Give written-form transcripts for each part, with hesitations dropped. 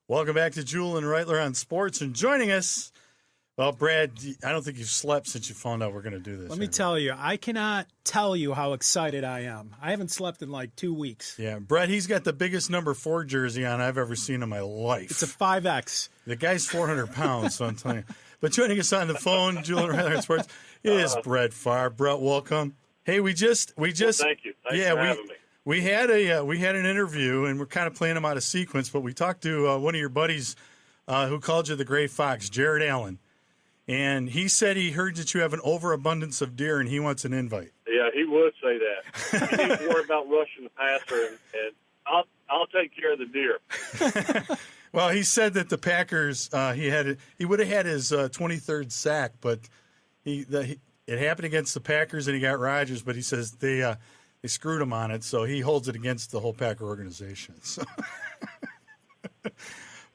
Welcome back to Jewell and Rightler on Sports. And joining us, well, Brad, I don't think you've slept since you found out we're going to do this. Let me tell you, I cannot tell you how excited I am. I haven't slept in like 2 weeks. Yeah, Brad, he's got the biggest number 4 jersey on I've ever seen in my life. It's a 5X. The guy's 400 pounds, so I'm telling you. But joining us on the phone, Jewell and Rightler on Sports, is Brett Favre. Brett, welcome. Hey, we just. Well, thank you. Thanks for having me. We had an interview, and we're kind of playing them out of sequence. But we talked to one of your buddies who called you the Gray Fox, Jared Allen, and he said he heard that you have an overabundance of deer, and he wants an invite. Yeah, he would say that. He needs to worry about rushing the passer, and I'll take care of the deer. Well, he said that the Packers he would have had his 23rd sack, but it happened against the Packers, and he got Rodgers. But he says they screwed him on it, so he holds it against the whole Packer organization. So.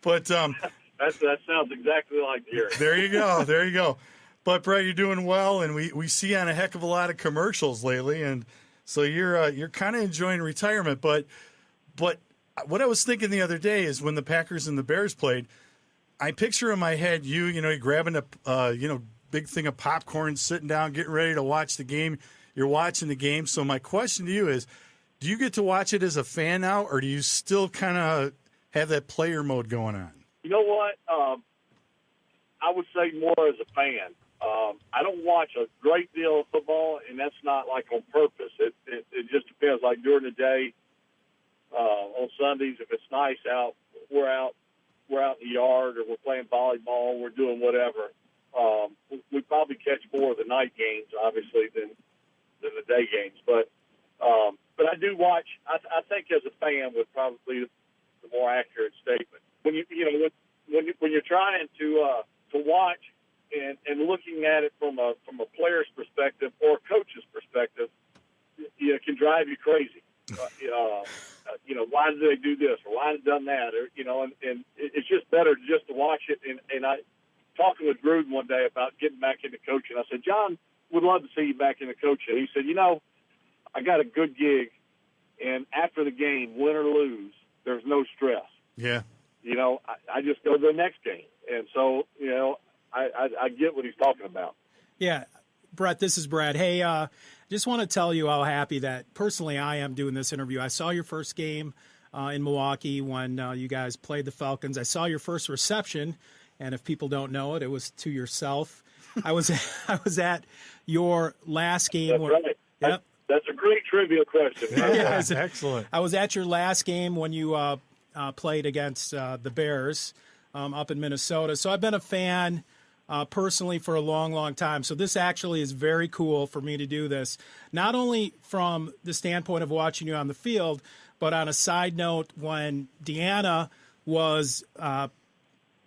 But that sounds exactly like Jerry. There you go. But Brett, you're doing well, and we see you on a heck of a lot of commercials lately, and so you're kind of enjoying retirement. But what I was thinking the other day is when the Packers and the Bears played, I picture in my head you grabbing a big thing of popcorn, sitting down, getting ready to watch the game. You're watching the game. So my question to you is, do you get to watch it as a fan now, or do you still kind of have that player mode going on? You know what? I would say more as a fan. I don't watch a great deal of football, and that's not like on purpose. It just depends. Like during the day, on Sundays, if it's nice out, we're out in the yard, or we're playing volleyball, we're doing whatever. We probably catch more of the night games, obviously, than the day games. But I do watch. I think as a fan would probably be the more accurate statement. When you're trying to watch and looking at it from a player's perspective or a coach's perspective, it can drive you crazy. Why did they do this, or why did they done that, or and it's just better just to watch it. And I talking with Gruden one day about getting back into coaching. I said, John, would love to see you back into coaching. He said, I got a good gig, and after the game, win or lose, there's no stress. Yeah. I just go to the next game. And so, I get what he's talking about. Yeah. Brett, this is Brad. Hey, just want to tell you how happy that personally I am doing this interview. I saw your first game in Milwaukee when you guys played the Falcons. I saw your first reception, and if people don't know it, it was to yourself. I was at your last game. That's right. Yep. That's a great trivia question. Yeah, excellent. I was at your last game when you played against the Bears up in Minnesota. So I've been a fan personally for a long, long time. So this actually is very cool for me to do this, not only from the standpoint of watching you on the field, but on a side note, when Deanna was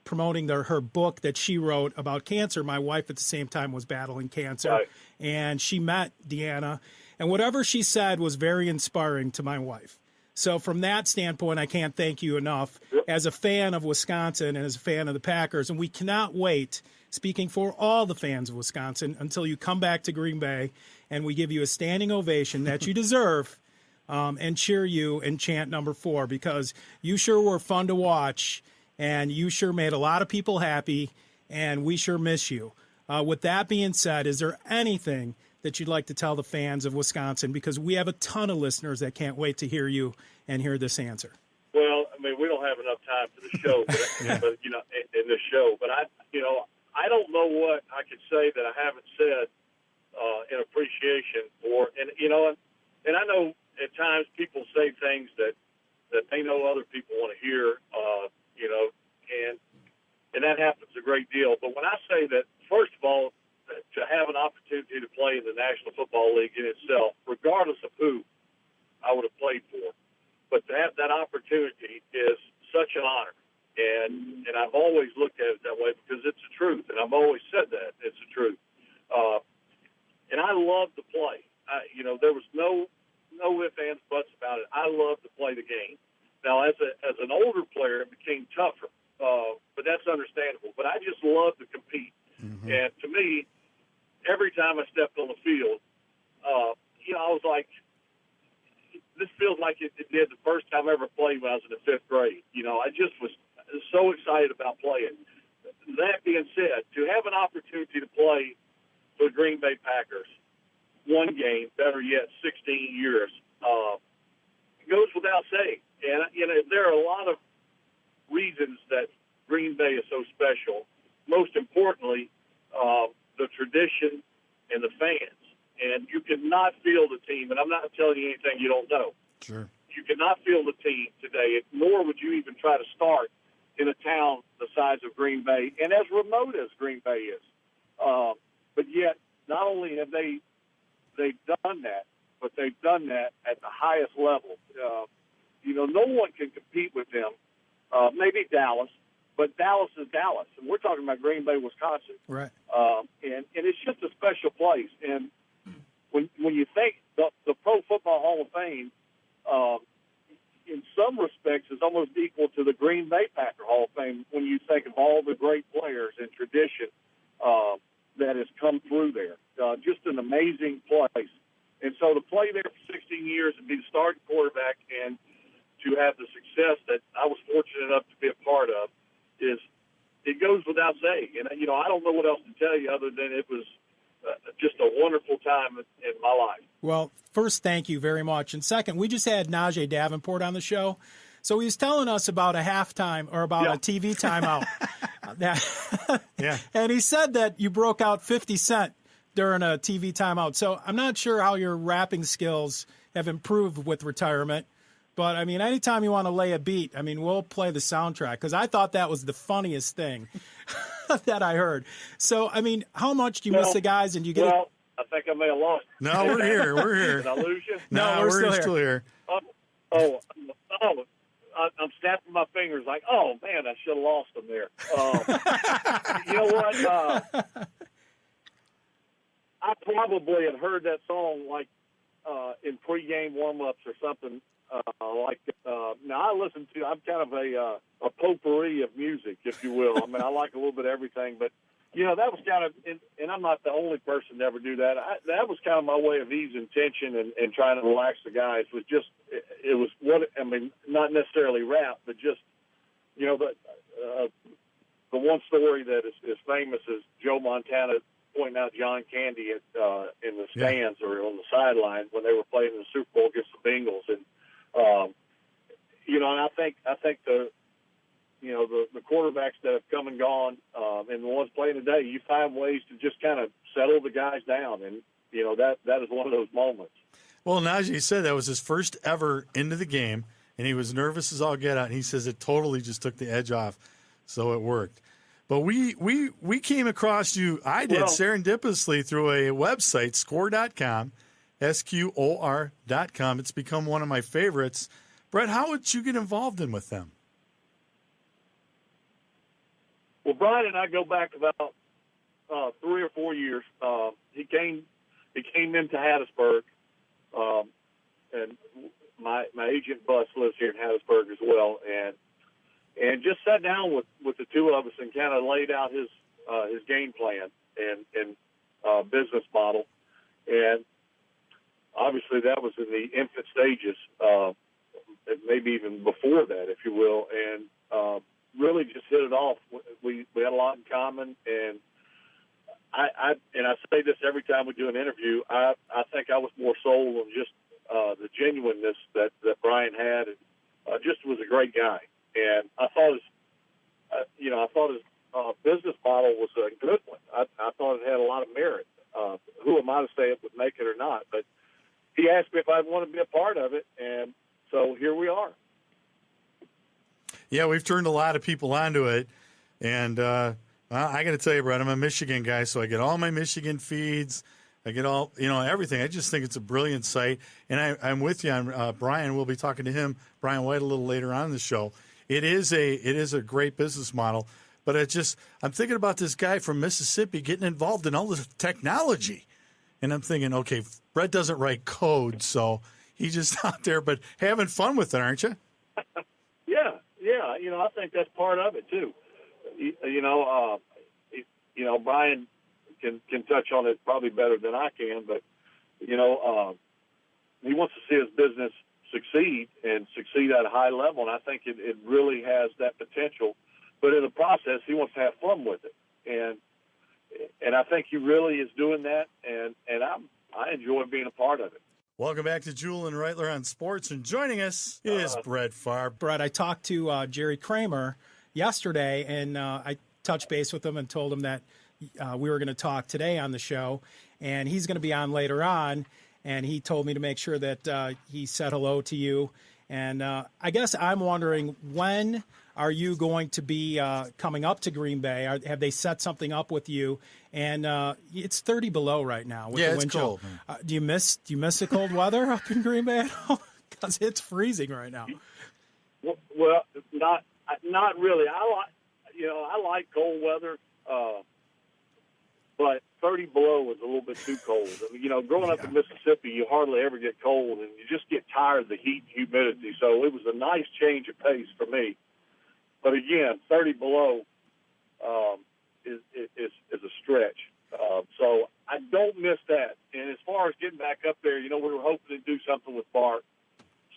promoting her book that she wrote about cancer, my wife at the same time was battling cancer, right. And she met Deanna, and whatever she said was very inspiring to my wife. So from that standpoint, I can't thank you enough as a fan of Wisconsin and as a fan of the Packers. And we cannot wait, speaking for all the fans of Wisconsin, until you come back to Green Bay and we give you a standing ovation that you deserve and cheer you and chant number 4, because you sure were fun to watch and you sure made a lot of people happy, and we sure miss you. With that being said, is there anything that you'd like to tell the fans of Wisconsin? Because we have a ton of listeners that can't wait to hear you and hear this answer. Well, I mean, we don't have enough time for the show, but in this show. But I don't know what I could say that I haven't said in appreciation for, and I know at times people say things that they know other people want to hear, and that happens a great deal. But when I say that, first of all, to have an opportunity to play in the National Football League in itself, regardless of who I would have played for, but to have that opportunity is such an honor. And I've always looked at it that way because it's the truth, and I've always said that it's the truth. And I love to play. There was no ifs, ands, buts about it. I love to play the game. Now, as an older player, it became tougher, but that's understandable. But I just love to compete. Mm-hmm. And to me, every time I stepped on the field, I was like, this feels like it did the first time I ever played when I was in the 5th grade. I just was so excited about playing. That being said, to have an opportunity to play for the Green Bay Packers, one game, better yet, 16 years, goes without saying. And, there are a lot of reasons that Green Bay is so special. Most importantly, the tradition and the fans. And you cannot field a team, and I'm not telling you anything you don't know. Sure. You cannot field a team today, nor would you even try to start in a town the size of Green Bay and as remote as Green Bay is. But yet, not only have they've done that, but they've done that at the highest level. No one can compete with them. Maybe Dallas, but Dallas is Dallas, and we're talking about Green Bay, Wisconsin. Right. And it's just a special place. And when you think the Pro Football Hall of Fame, in some respects, is almost equal to the Green Bay Packer Hall of Fame when you think of all the great players and tradition that has come through there. Just an amazing place. And so to play there for 16 years and be the starting quarterback and to have the success that I was fortunate enough to be a part of it goes without saying. And, I don't know what else to tell you other than it was just a wonderful time in my life. Well, first, thank you very much. And second, we just had Najee Davenport on the show. So he was telling us about a halftime or about a TV timeout. Yeah. And he said that you broke out 50 Cent during a TV timeout. So I'm not sure how your rapping skills have improved with retirement. But, anytime you want to lay a beat, we'll play the soundtrack because I thought that was the funniest thing that I heard. So, how much do you miss the guys and you get Well, I think I may have lost. No, we're here. We're here. Did I lose you? No, we're still here. I'm snapping my fingers like, oh, man, I should have lost them there. You know what? I probably had heard that song like in pregame warm-ups or something now I listen to, I'm kind of a potpourri of music, if you will. I like a little bit of everything, but, that was kind of, and I'm not the only person to ever do that. That was kind of my way of easing tension and trying to relax the guys. It was not necessarily rap, but just, the one story that is famous is Joe Montana pointing out John Candy in the stands or on the sideline when they were playing in the Super Bowl against the Bengals. And, and I think the quarterbacks that have come and gone, and the ones playing today, you find ways to just kind of settle the guys down. And, that is one of those moments. Well, Najee said that was his first ever into the game, and he was nervous as all get out. And he says it totally just took the edge off, so it worked. But we came across you, serendipitously through a website, score.com, SQOR.com. It's become one of my favorites. Brett, how would you get involved in with them? Well, Brian and I go back about 3 or 4 years. He came into Hattiesburg, and my agent Bus lives here in Hattiesburg as well, and just sat down with the two of us and kind of laid out his game plan and business model. And obviously that was in the infant stages, maybe even before that, if you will. And really just hit it off. We had a lot in common, and I say this every time we do an interview. I think I was more sold on just the genuineness that Brian had, and just was a great guy. And I thought his business model was a good one. I thought it had a lot of merit. Who am I to say it would make it or not? But he asked me if I'd want to be a part of it, and so here we are. Yeah, we've turned a lot of people onto it, and I got to tell you, Brett, I'm a Michigan guy, so I get all my Michigan feeds. I get all, everything. I just think it's a brilliant site, and I'm with you on Brian. We'll be talking to him, Brian White, a little later on in the show. It is a great business model, but I'm thinking about this guy from Mississippi getting involved in all this technology, and I'm thinking, okay, Brett doesn't write code, so he's just out there, but having fun with it, aren't you? Yeah. I think that's part of it too. Brian can touch on it probably better than I can, but he wants to see his business succeed and succeed at a high level. And I think it really has that potential. But in the process, he wants to have fun with it. And I think he really is doing that, and I enjoy being a part of it. Welcome back to Jewell and Rightler on Sports, and joining us is Brett Favre. Brett, I talked to Jerry Kramer yesterday, and I touched base with him and told him that we were going to talk today on the show, and he's going to be on later on, and he told me to make sure that he said hello to you. And I guess I'm wondering, when are you going to be coming up to Green Bay? Have they set something up with you? And it's 30 below right now with the wind chill. Do you miss the cold weather up in Green Bay at all? Because it's freezing right now. Well, not really. I like cold weather, but 30 below was a little bit too cold. I mean, growing up in Mississippi, you hardly ever get cold, and you just get tired of the heat and humidity. So it was a nice change of pace for me. But again, 30 below is a stretch. So I don't miss that. And as far as getting back up there, we were hoping to do something with Bart.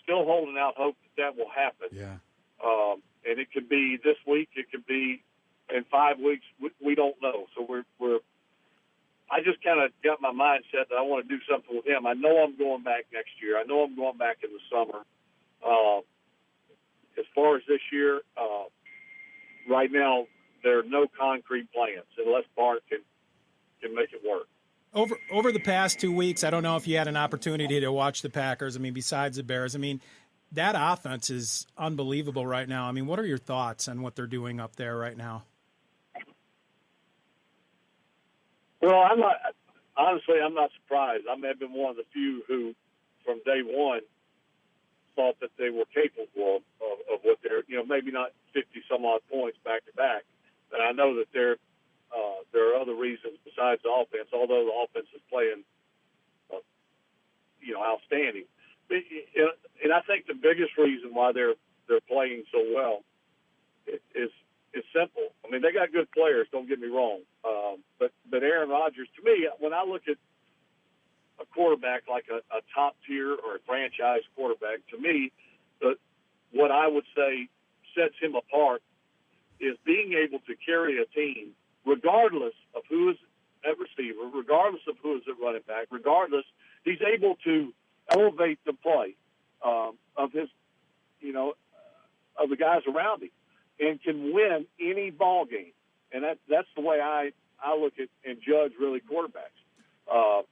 Still holding out hope that will happen. Yeah. And it could be this week. It could be in 5 weeks. We don't know. So I just kind of got my mindset that I want to do something with him. I know I'm going back next year. I know I'm going back in the summer. As far as this year, right now there are no concrete plans unless Bart can make it work. Over the past 2 weeks, I don't know if you had an opportunity to watch the Packers. I mean, besides the Bears, that offense is unbelievable right now. What are your thoughts on what they're doing up there right now? Well, I'm not surprised. I may have been one of the few who, from day one, thought that they were capable of what they're, maybe not 50-some-odd points back-to-back. But I know that there are other reasons besides the offense, although the offense is playing, outstanding. And I think the biggest reason why they're playing so well is simple. They got good players, don't get me wrong. But Aaron Rodgers, to me, when I look at a quarterback like a top tier or a franchise quarterback, to me, what I would say sets him apart is being able to carry a team, regardless of who is at receiver, regardless of who is at running back, regardless, he's able to elevate the play of his, of the guys around him, and can win any ball game. And that's the way I look at and judge really quarterbacks.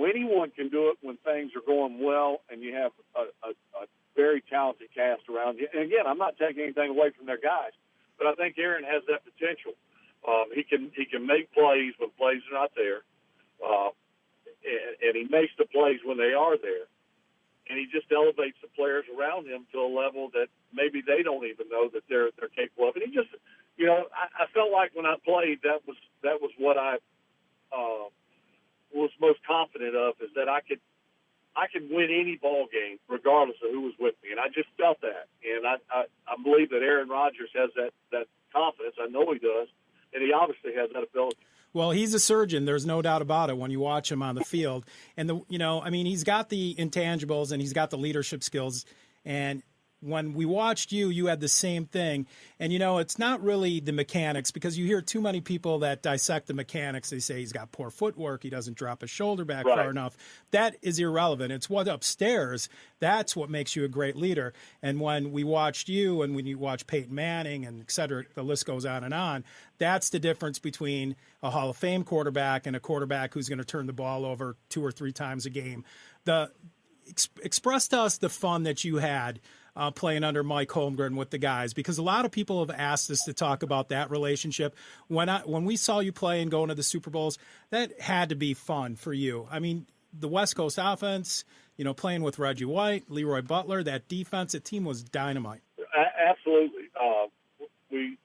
Anyone can do it when things are going well and you have a very talented cast around you. And again, I'm not taking anything away from their guys, but I think Aaron has that potential. He can make plays when plays are not there, and he makes the plays when they are there. And he just elevates the players around him to a level that maybe they don't even know that they're capable of. And he just, I felt like when I played, that was what I was most confident of, is that I could win any ball game regardless of who was with me. And I just felt that. And I believe that Aaron Rodgers has that confidence. I know he does. And he obviously has that ability. Well, he's a surgeon. There's no doubt about it when you watch him on the field. And, he's got the intangibles and he's got the leadership skills. And when we watched you had the same thing. And, it's not really the mechanics, because you hear too many people that dissect the mechanics. They say he's got poor footwork. He doesn't drop his shoulder back far enough. That is irrelevant. It's what upstairs. That's what makes you a great leader. And when we watched you and when you watch Peyton Manning and et cetera, the list goes on, that's the difference between a Hall of Fame quarterback and a quarterback who's going to turn the ball over 2 or 3 times a game. Express to us the fun that you had playing under Mike Holmgren with the guys, because a lot of people have asked us to talk about that relationship. When we saw you play and going to the Super Bowls, that had to be fun for you. The West Coast offense, playing with Reggie White, Leroy Butler, that defense, that team was dynamite. Absolutely. We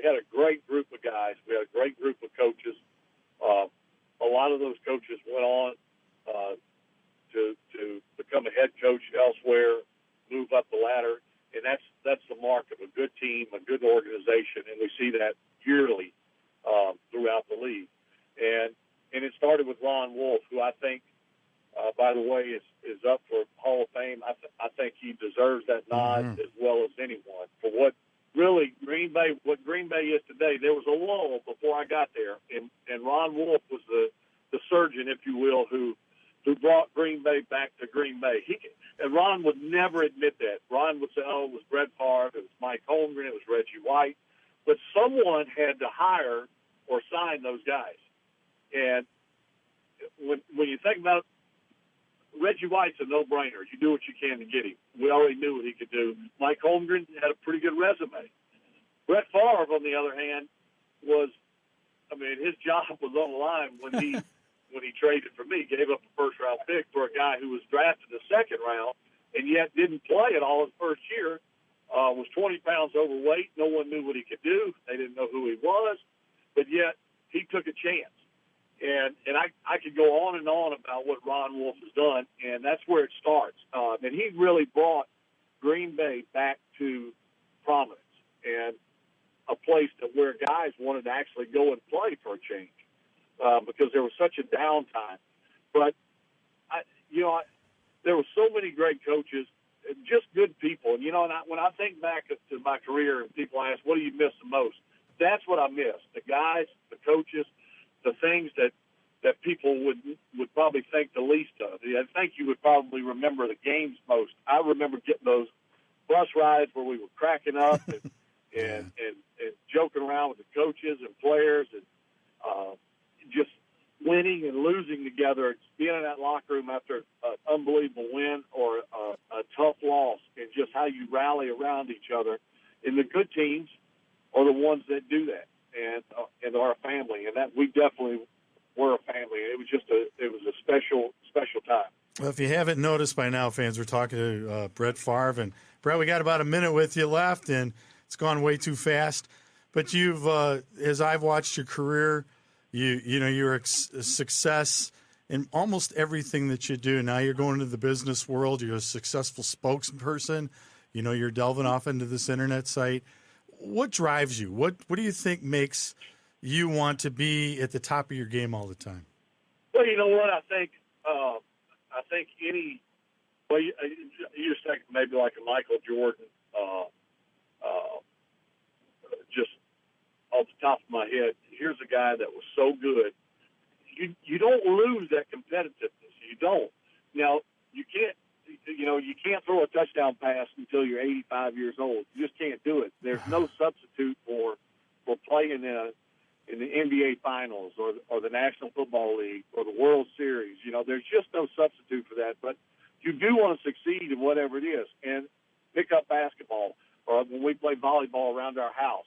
had a great group of guys. We had a great group of coaches. A lot of those coaches went on to become a head coach elsewhere, move up the ladder, and that's the mark of a good team, a good organization, and we see that yearly throughout the league. And it started with Ron Wolf, who I think by the way, is up for Hall of Fame. I think he deserves that nod as well as anyone for what really Green Bay is today. There was a lull before I got there, and Ron Wolf was the surgeon, if you will, who brought Green Bay back to Green Bay. And Ron would never admit that. Ron would say, "Oh, it was Brett Favre, it was Mike Holmgren, it was Reggie White," but someone had to hire or sign those guys. And when you think about it, Reggie White's a no-brainer. You do what you can to get him. We already knew what he could do. Mike Holmgren had a pretty good resume. Brett Favre, on the other hand, his job was on the line when he traded for me, gave up a first-round pick for a guy who was drafted in the second round and yet didn't play at all his first year, was 20 pounds overweight. No one knew what he could do. They didn't know who he was, but yet he took a chance. And I could go on and on about what Ron Wolf has done, and that's where it starts. And he really brought Green Bay back to prominence and a place where guys wanted to actually go and play for a change because there was such a downtime. But, there were so many great coaches, just good people. And, when I think back to my career and people ask, what do you miss the most? That's what I miss, the guys, the coaches, the things that people would probably think the least of. I think you would probably remember the games most. I remember getting those bus rides where we were cracking up and joking around with the coaches and players and just winning and losing together, being in that locker room after an unbelievable win or a tough loss, and just how you rally around each other. And the good teams are the ones that do that. And are a family, and that we definitely were a family. It was a special time. Well, if you haven't noticed by now, fans, we're talking to Brett Favre, and Brett, we got about a minute with you left, and it's gone way too fast. But you've, as I've watched your career, you're a success in almost everything that you do. Now you're going into the business world. You're a successful spokesperson. You're delving off into this internet site. What drives you? What do you think makes you want to be at the top of your game all the time? Well, you know what? I think you just think maybe like a Michael Jordan, just off the top of my head. Here's a guy that was so good. You don't lose that competitiveness. You don't. Now, you can't throw a touchdown pass until you're 85 years old. You just can't do it. There's no substitute for playing in the NBA Finals or the National Football League or the World Series. There's just no substitute for that. But you do want to succeed in whatever it is. And pick up basketball or when we play volleyball around our house.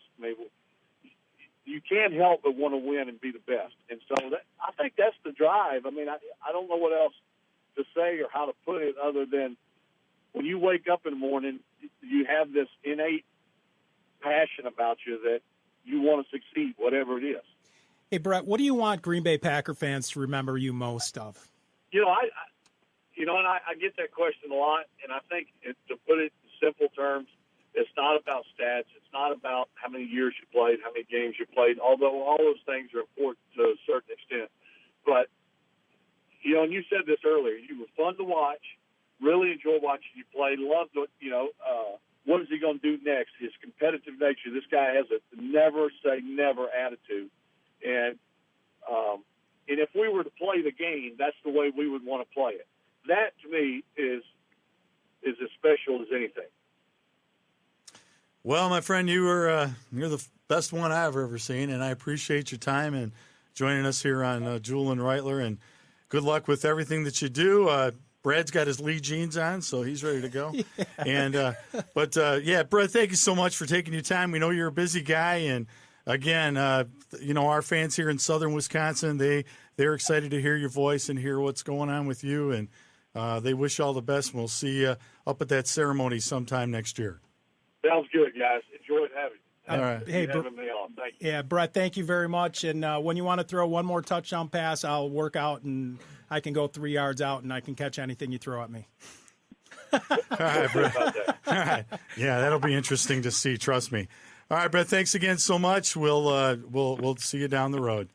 You can't help but want to win and be the best. And so I think that's the drive. I don't know what else to say or how to put it other than when you wake up in the morning, you have this innate passion about you that you want to succeed, whatever it is. Hey, Brett, what do you want Green Bay Packer fans to remember you most of? I get that question a lot, and I think to put it in simple terms, it's not about stats. It's not about how many years you played, how many games you played, although all those things are important to a certain extent. But, and you said this earlier, you were fun to watch, really enjoy watching you play, loved what is he going to do next, his competitive nature. This guy has a never say never attitude. And if we were to play the game, that's the way we would want to play it. That, to me, is as special as anything. Well, my friend, you're the best one I've ever seen, and I appreciate your time and joining us here on Jewell and Rightler. And good luck with everything that you do. Brad's got his Lee jeans on, so he's ready to go. Yeah. And Brad, thank you so much for taking your time. We know you're a busy guy, and again, our fans here in Southern Wisconsin, they're excited to hear your voice and hear what's going on with you, and they wish you all the best. And we'll see you up at that ceremony sometime next year. Sounds good, guys. Enjoyed having you. All right. Hey, having me on. Thank you. Yeah, Brett, thank you very much. And when you want to throw one more touchdown pass, I'll work out and I can go 3 yards out and I can catch anything you throw at me. All right, Brett. All right. Yeah, that'll be interesting to see. Trust me. All right, Brett. Thanks again so much. We'll see you down the road.